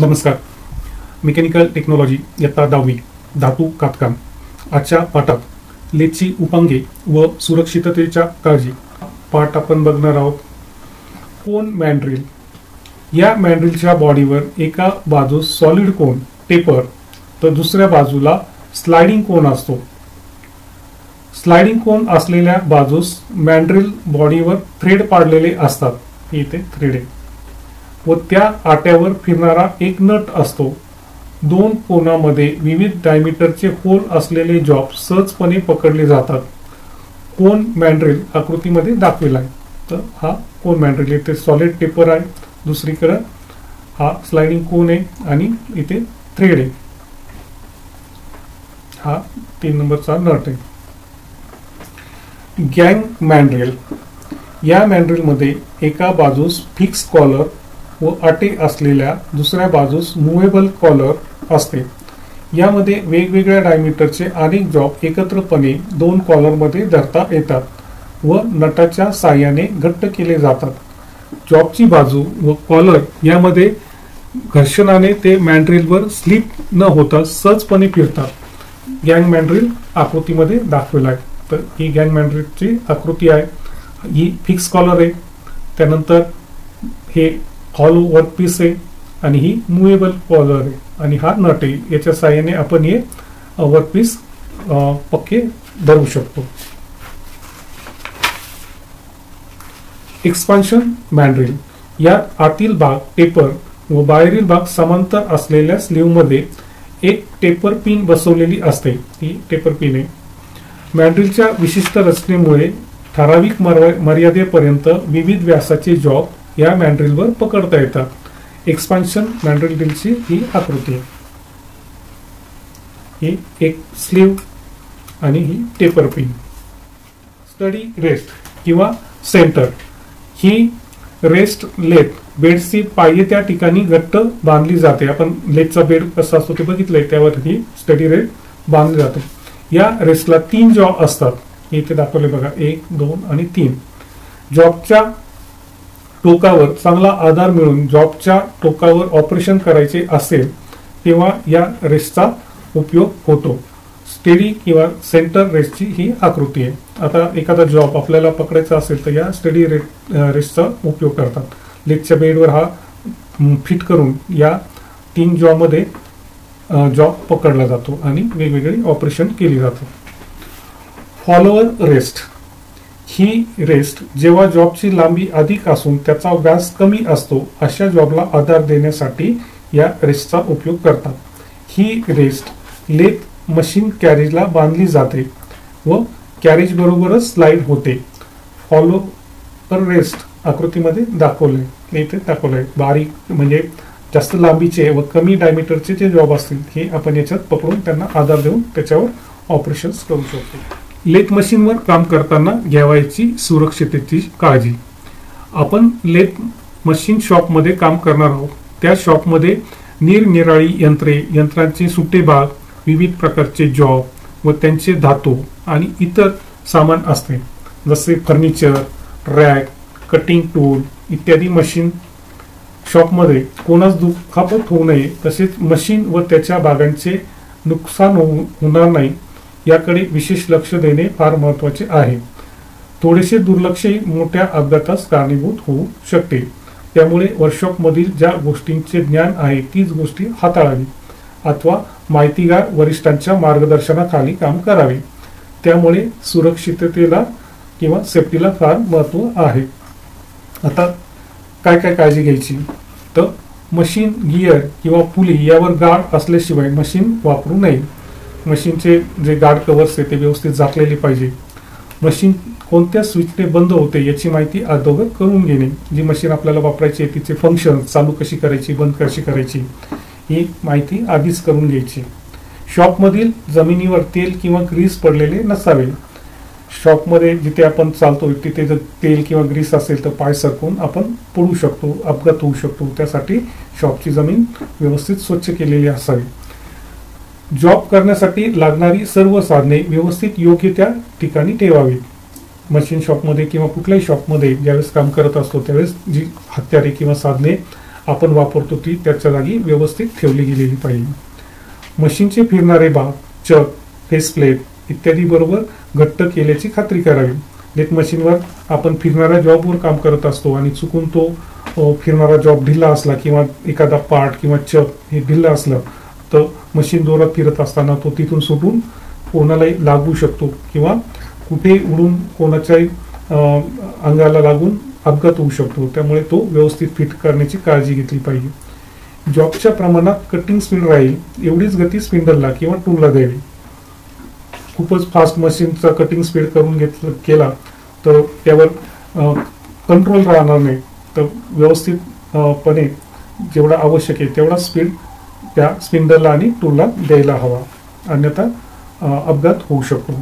नमस्कार. Mechanical technology इयत्ता 10वी धातू कातकाम. आजच्या पाठात लेथची उपांगे व सुरक्षिततेच्या काळजी पाठ आपण बघणार आहोत. कोन मॅन्ड्रिल. या मॅन्ड्रिलच्या बॉडीवर एका बाजूस सॉलिड कोन टेपर तर दुसऱ्या बाजूला स्लाइडिंग कोन असतो. स्लाइडिंग कोन असलेल्या बाजूस मॅन्ड्रिल बॉडीवर थ्रेड पाडलेले असतात. इथे थ्रेड आहे व त्या आट्यावर फिरणारा एक नट असतो. दोन कोनामध्ये विविध डायमीटरचे होल असलेले जॉब सहजपणे पकडले जातात. कोन मॅन्ड्रिल आकृतीमध्ये दाखविला आहे. तर हा कोन मॅन्ड्रिल, इथे सॉलिड टेपर आहे, दुसरीकडे हा स्लाइडिंग कोन आहे आणि इथे थ्रेड आहे. हा 3 नंबरचा नट आहे. गँग मॅन्ड्रिल. या मॅन्ड्रिलमध्ये एका बाजूस फिक्स कॉलर व आटे असलेल्या दुसऱ्या बाजूस मुव्हेबल कॉलर असते. यामध्ये वेगवेगळ्या डायमीटरचे अनेक जॉब एकत्रपणे दोन कॉलरमध्ये धरता येतात व नटाच्या साहाय्याने घट्ट केले जातात. जॉबची बाजू व कॉलर यामध्ये घर्षणाने ते मॅन्ड्रिलवर स्लिप न होता सहजपणे फिरतात. गँग मॅन्ड्रिल आकृतीमध्ये दाखवला आहे. तर ही गँग मॅन्ड्रिलची आकृती आहे. ही फिक्स कॉलर आहे, त्यानंतर हे हॉलो वर्कपीस आहे आणि ही मुव्हेबल कॉलर आहे आणि हा नट आहे. याच्या साहाय्याने आपण हे वर्कपीस पक्के धरू शकतो. एक्सपान्शन मॅन्ड्रिल. यात आतील भाग टेपर व बाहेरील भाग समांतर असलेल्या स्लीव्हमध्ये एक टेपर पिन बसवलेली असते. ही टेपर पिन आहे. मॅन्ड्रिलच्या विशिष्ट रचनेमुळे ठराविक मर्यादेपर्यंत विविध व्यासाचे जॉब या मॅन्ड्रिलवर पकडता येतात. एक्सपान्शन मॅन्ड्रिलची ही आकृती आहे. ही एक स्लीव्ह आणि ही टेपर पिन. स्टडी रेस्ट किंवा सेंटर. ही रेस्ट लेथ बेडची पाहिजे त्या ठिकाणी घट्ट बांधली जाते. आपण लेथचा बेड कसा असतो ते बघितलंय, त्यावर ही स्टडी रेस्ट बांधली जाते. या रेस्टला 3 जॉब असतात. इथे दाखवले बघा, 1, 2 आणि 3. जॉबच्या टोकावर चांगला आधार मिळून जॉबच्या टोकावर ऑपरेशन करायचे असेल तेव्हा या रेस्टचा उपयोग होतो. स्टेडी किंवा सेंटर रेस्टची ही आकृती आहे. आता एखादा जॉब आपल्याला पकडायचा असेल तर या स्टेडी रेस्टचा उपयोग करतात. लेथच्या बेडवर हा फिट करून या 3 जॉबमध्ये जॉब पकडला जातो आणि वेगवेगळी ऑपरेशन केली जातात. Follower rest. ही रेस्ट जेव्हा जॉबची लांबी अधिक असून त्याचा व्यास कमी असतो अशा जॉबला आधार देण्यासाठी या रेस्टचा उपयोग करतात. ही रेस्ट लेथ मशीन कॅरेजला बांधली जाते व कॅरेज बरोबरच स्लाइड होते. फॉलोअर रेस्ट आकृतीमध्ये दाखवले, इथे दाखवलंय. बारीक म्हणजे जास्त लांबीचे व कमी डायमीटरचे जे जॉब असतील हे आपण याच्यात पकडून त्यांना आधार देऊन त्याच्यावर ऑपरेशन करू शकतो. लेथ मशीनवर काम करताना घ्यावयाची सुरक्षिततेची काळजी. आपण लेथ मशीन शॉपमध्ये काम करणार आहोत. त्या शॉपमध्ये निरनिराळी यंत्रे, यंत्रांचे सुटे भाग, विविध प्रकारचे जॉब व त्यांचे धातू आणि इतर सामान असते, जसे फर्निचर, रॅक, कटिंग टूल इत्यादी. मशीन शॉपमध्ये कोणास दुखापत होऊ नये तसेच मशीन व त्याच्या भागांचे नुकसान होणार नाही याकडे विशेष लक्ष देणे फार महत्त्वाचे आहे. थोडेसे दुर्लक्षही मोठ्या अपघातास कारणीभूत होऊ शकते. त्यामुळे वर्कशॉपमधील ज्या गोष्टींचे ज्ञान आहे तीच गोष्टी हाताळावी अथवा माहितीगार वरिष्ठांच्या मार्गदर्शनाखाली काम करावे. त्यामुळे सुरक्षिततेला किंवा सेफ्टीला फार महत्त्व आहे. आता काय काय काळजी घ्यायची, तर मशीन गिअर किंवा पुली यावर गार्ड असल्याशिवाय मशीन वापरू नये. मशीनचे जे गार्ड कव्हर्स आहे ते व्यवस्थित झाकलेले पाहिजे. मशीन कोणत्या स्विचने बंद होते याची माहिती अगोदर करून घेणे. जी मशीन आपल्याला वापरायची आहे तिचे फंक्शन, चालू कशी करायची, बंद कशी करायची ही माहिती आधीच करून घ्यायची. शॉपमधील जमिनीवर तेल किंवा ग्रीस पडलेले नसावे. शॉपमध्ये जिथे आपण चालतो तिथे जर तेल किंवा ग्रीस असेल तर पाय सरकवून आपण पडू शकतो, अपघात होऊ शकतो. त्यासाठी शॉपची जमीन व्यवस्थित स्वच्छ केलेली असावी. जॉब करण्यासाठी लागणारी सर्व साधने व्यवस्थित योग्य त्या ठिकाणी ठेवावी. मशीन शॉपमध्ये किंवा कुठल्याही शॉपमध्ये ज्यावेळेस काम करत असतो त्यावेळेस जी हत्यारे किंवा साधने आपण वापरतो ती त्याच्या जागी व्यवस्थित ठेवली गेलेली पाहिजे. मशीनचे फिरणारे भाग, चक, फेसप्लेट इत्यादी बरोबर घट्ट केल्याची खात्री करावी. लेथ मशीनवर आपण फिरणाऱ्या जॉबवर काम करत असतो आणि चुकून तो फिरणारा जॉब ढिला असला किंवा एखादा पार्ट किंवा चक हे ढिला असलं तर मशीन जोरात फिरत असताना तो तिथून सुटून कोणालाही लागू शकतो किंवा कुठे उडून कोणाच्याही अंगाला लागून अपघात होऊ शकतो. त्यामुळे तो व्यवस्थित फिट करण्याची काळजी घेतली पाहिजे. जॉबच्या प्रमाणात कटिंग स्पीड राहील एवढीच गती स्पिंडलला किंवा टूलला द्यावी. खूपच फास्ट मशीनचा कटिंग स्पीड करून केला तर त्यावर कंट्रोल राहणार नाही. तर व्यवस्थितपणे जेवढा आवश्यक आहे तेवढा स्पीड त्या स्पिंडलला आणि टूलला द्यायला हवा, अन्यथा अपघात होऊ शकतो.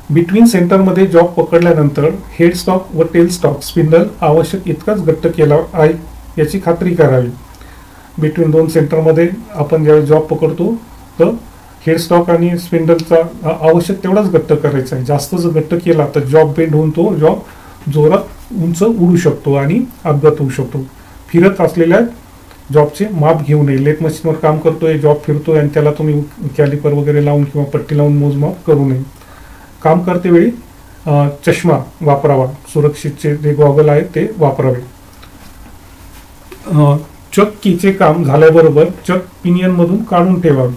बिटवीन सेंटरमध्ये जॉब पकडल्यानंतर हेड स्टॉक व टेल स्टॉक स्पिंडल आवश्यक इतकाच घट्ट केला आहे याची खात्री करावी. बिटवीन दोन सेंटरमध्ये आपण ज्यावेळी जॉब पकडतो तर हेड स्टॉक आणि स्पिंडलचा आवश्यक तेवढाच घट्ट करायचा आहे. जास्त जर घट्ट केला तर जॉब बेंड होऊन तो जॉब जोरात उंच उडू शकतो आणि अपघात होऊ शकतो. फिरत असलेल्या जॉबचे माप घेऊ नये. लेथ मशीनवर काम करतोय, जॉब फिरतोय आणि त्याला तुम्ही कॅलिपर वगैरे लावून किंवा पट्टी लावून मोजमाप करू नये. काम करते वेळी चष्मा वापरावा. सुरक्षेचे जे गॉगल आहेत ते वापरावे. चक्कीचे काम झाल्याबरोबर चक पिनियन मधून काढून ठेवावी.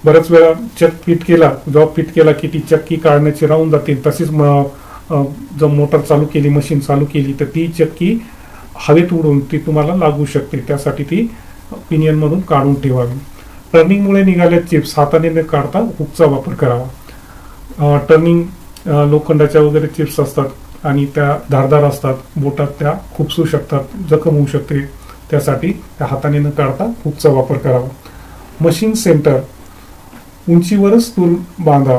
बऱ्याच वेळा चक फिट केला, जॉब फिट केला की ती चक्की काढण्याची राहून जाते. तशीच जर मोटर चालू केली, मशीन चालू केली तर ती चक्की हवेत उडून ती तुम्हाला लागू शकते. त्यासाठी ती पिनियन मधून काढून ठेवावी. टर्निंगमुळे निघालेल्या चिप्स हाताने न काढता हुकचा वापर करावा. टर्निंग लोखंडाच्या वगैरे चिप्स असतात आणि त्या धारदार असतात, बोटात त्या खुपसू शकतात, जखम होऊ शकते. त्यासाठी त्या हाताने न काढता हुकचा वापर करावा. मशीन सेंटर उंचीवरच टूल बांधा.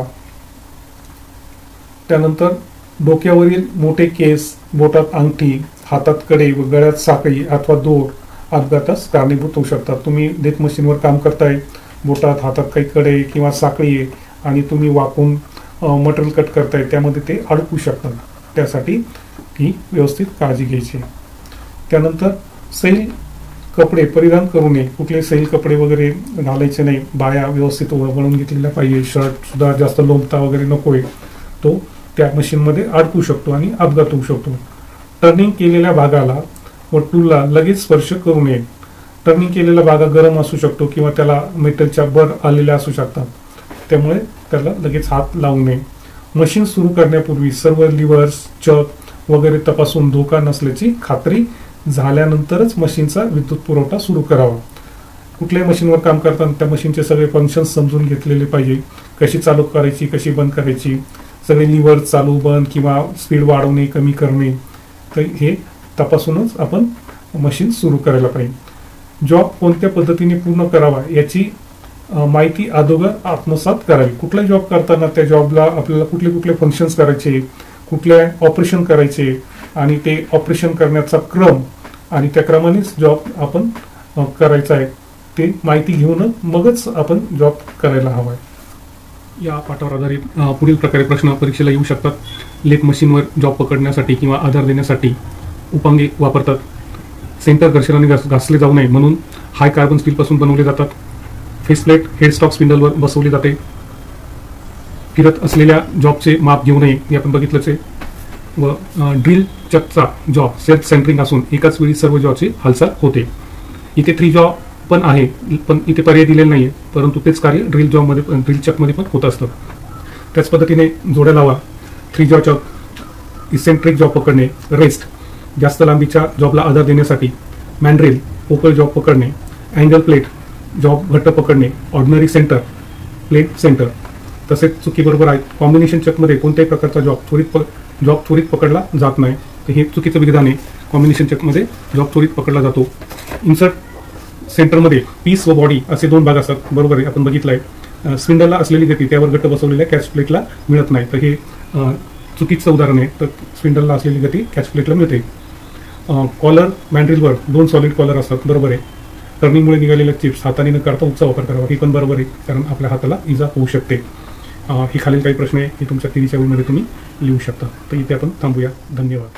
त्यानंतर डोक्यावरील मोठे केस, बोटात अंगठी, हातात कडे व गळ्यात साखळी अथवा दोर अपघातास कारणीभूत होऊ शकतात. तुम्ही लेथ मशीनवर काम करताय, बोटात हातात काही कडे किंवा साखळी आहे आणि तुम्ही वाकून मटेरियल कट करताय, त्यामध्ये ते अडकू शकतात. त्यासाठी ही व्यवस्थित काळजी घ्यायची. त्यानंतर सैल कपडे परिधान करू नये. कुठले सैल कपडे वगैरे घालायचे नाही. बाया व्यवस्थित वळून घेतलेल्या पाहिजे. शर्ट सुद्धा जास्त लोंबता वगैरे नकोय, तो त्या मशीनमध्ये अडकू शकतो आणि अपघात होऊ शकतो. टर्निंग केलेल्या भागाला व टूलला लगेच स्पर्श करू नये. टर्निंग केलेला भाग गरम असू शकतो किंवा त्याला मेटलच्या बर आलेल्या असू शकतात, त्यामुळे त्याला लगेच हात लावू नये. मशीन सुरू करण्यापूर्वी सर्व लिव्हर्स, चक वगैरे तपासून धोका नसल्याची खात्री झाल्यानंतरच मशीनचा विद्युत पुरवठा सुरू करावा. कुठल्याही मशीनवर काम करताना त्या मशीनचे सगळे फंक्शन्स समजून घेतलेले पाहिजे. कशी चालू करायची, कशी बंद करायची, सगळे लिव्हर चालू बंद किंवा स्पीड वाढवणे कमी करणे, तर हे तपासूनच आपण मशीन सुरू करायला पाहिजे. जॉब कोणत्या पद्धतीने पूर्ण करावा याची माहिती अगोदर आत्मसात करावी. कुठलाही जॉब करताना त्या जॉबला आपल्याला कुठले कुठले फंक्शन्स करायचे, कुठले ऑपरेशन करायचे आणि ते ऑपरेशन करण्याचा क्रम आणि त्या क्रमानेच जॉब आपण करायचा आहे ते माहिती घेऊन मगच आपण जॉब करायला हवा आहे. या पाठावर आधारित पुढील प्रकारे प्रश्न परीक्षेला येऊ शकतात. लेथ मशीनवर जॉब पकडण्यासाठी किंवा आधार देण्यासाठी उपांगे वापरतात. सेंटर घर्षणाने घासले जाऊ नये म्हणून हाय कार्बन स्टीलपासून बनवले जातात. फेसप्लेट हेडस्टॉक स्पिंडलवर बसवली जाते. फिरत असलेल्या जॉबचे माप घेऊ नये हे आपण बघितलंच आहे. व ड्रिल चकचा जॉब सेल्फ सेंटरिंग असून एकाच वेळी सर्व जॉबची हालचाल होते. इथे 3 जॉब पण आहे, पण इथे पर्याय दिलेला नाहीये, परंतु तेच कार्य ड्रिल चकमध्ये पण होत असतं. त्याच पद्धतीने जोड्या लावा. 3 जॉब चक, इसेंट्रिक जॉब पकडणे, रेस्ट जास्त लांबीच्या जॉबला आधार देण्यासाठी, मॅन्ड्रिल पोकळ जॉब पकडणे, अँगल प्लेट जॉब घट्ट पकडणे, ऑर्डिनरी सेंटर प्लेट सेंटर. तसेच चुकी बरोबर आहे. कॉम्बिनेशन चकमध्ये कोणत्याही प्रकारचा जॉब त्वरित पकडला जात नाही, तर हे चुकीचं विधान आहे. कॉम्बिनेशन चकमध्ये जॉब त्वरित पकडला जातो. इन्सर्ट सेंटरमध्ये पीस व बॉडी असे 2 भाग असतात, बरोबर आहे, आपण बघितलंय. स्पिंडलला असलेली गती त्यावर घट्ट बसवलेल्या कॅच प्लेटला मिळत नाही, तर हे चुकीचं उदाहरण आहे. तर स्पिंडलला असलेली गती कॅच प्लेटला मिळते. कॉलर मॅन्ड्रिलवर 2 सॉलिड कॉलर असतात, बरोबर आहे. टर्निंगमुळे निघालेल्या चिप्स हाताने न काढता हुकचा वापर करावा, हे पण बरोबर आहे, कारण आपल्या हाताला इजा होऊ शकते. ही खालील काही प्रश्न आहे की तुमच्या 3च्या वेळेमध्ये तुम्ही लिहू शकता. तर इथे आपण थांबूया. धन्यवाद.